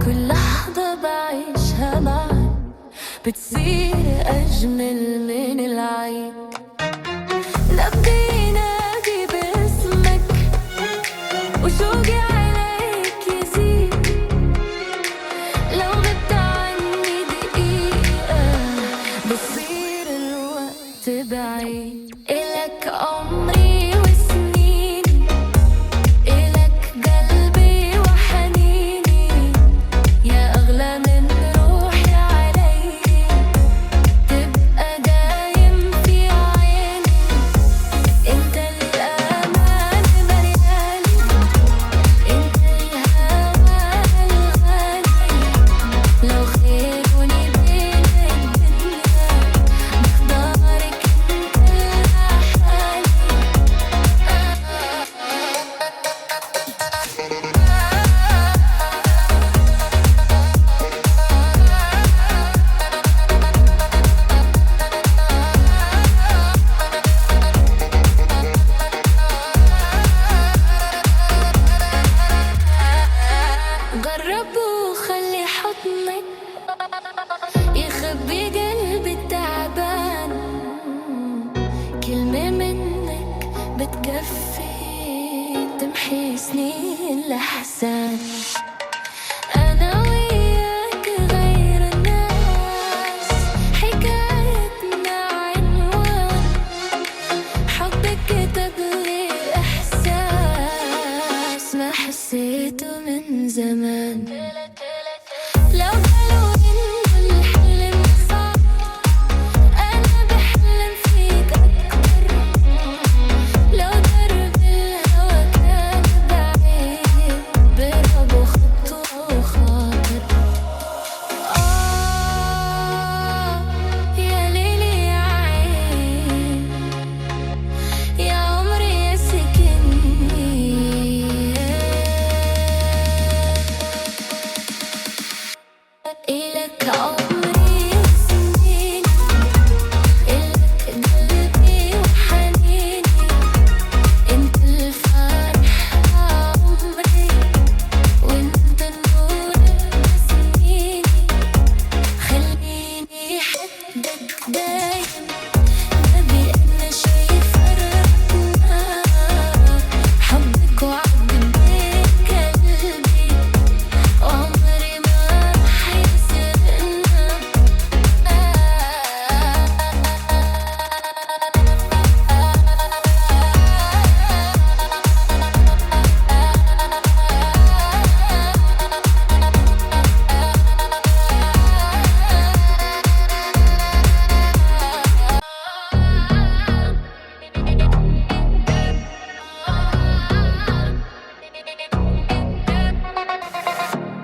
كل لحظة بعيشها معاك بتصير أجمل من العيد. نبضي ينادي باسمك وشوقي عليك يزيد. لو غبت عني دقيقة بصير الوقت بعيد. إلك عمري وسنيني، إلك قلبي وحنيني، يا أغلى من روحي علي. تبقى دايم في عيني، انت الأمان ملياني، انت الهوى الغالي. لو خيروني بين الدنيا بختارك انت لحالي. جرب وخلي حضنك يخبي قلبي التعبان. كلمة منك بتكفي تمحي سنين الأحزان. أنا وياك غير الناس، حكايتنا عنوان حبك كتب لي إحساس ما حسيته من زمان. لو قالوا إنه الحلم صعب أنا بحلم فيك أكتر. لو درب الهوى كان بعيد برب وخطوة وخاطر. يا ليلي يا عين، يا عمري يا سكني. إلك عمري وسنيني، إلك قلبي وحنيني، انت الفرح عمري، وانت النور بسنيني. خليني حدك دايم، نبي أنا شي فرقنا. حبك وعد بين قلبي، وعمري ما رح يسرقنا.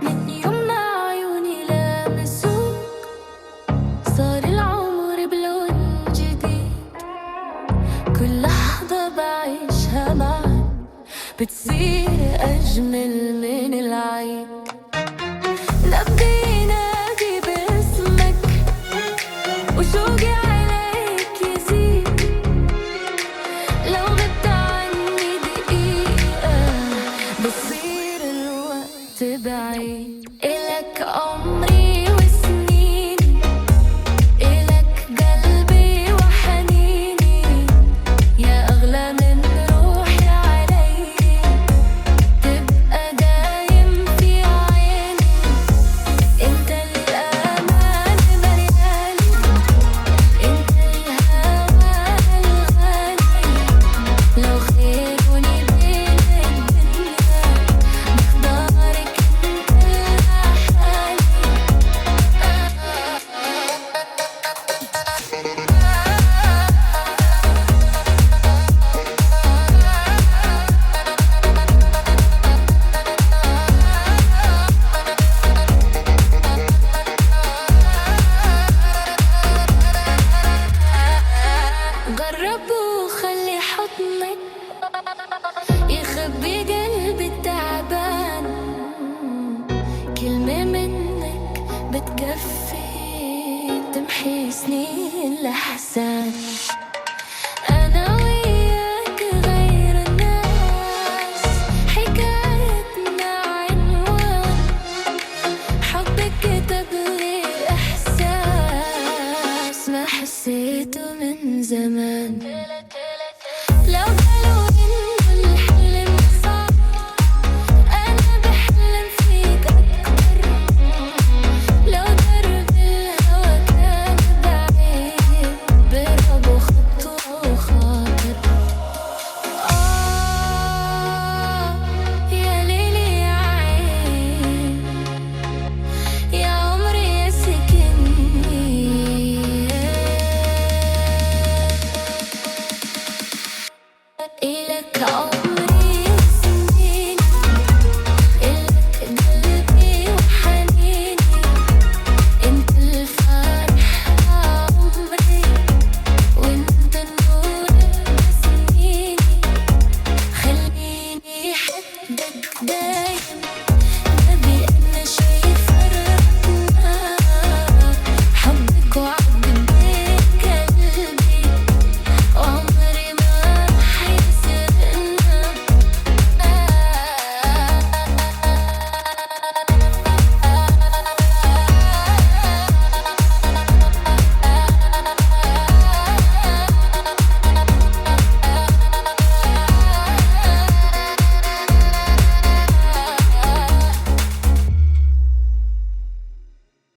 من يوم ما عيوني لامسوك صار العمر بلون جديد. كل لحظة بعيشها معاك بتصير أجمل من العيد. نبضي ينادي باسمك وشوقي عليك يزيد. لو غبت عني دقيقة بصير الوقت بعيد. إلك عمري وسنيني، إلك قلبي وحنيني، يا أغلى من روحي علي. تبقى دايم في عيني، انت الأمان ملياني، انت الهوى الغالي. لو خيروني بين الدنيا بختارك انت لحالي. جرب وخلي حضنك يخبي قلبي التعبان. كلمة منك بتكفي تمحي سنين الأحزان.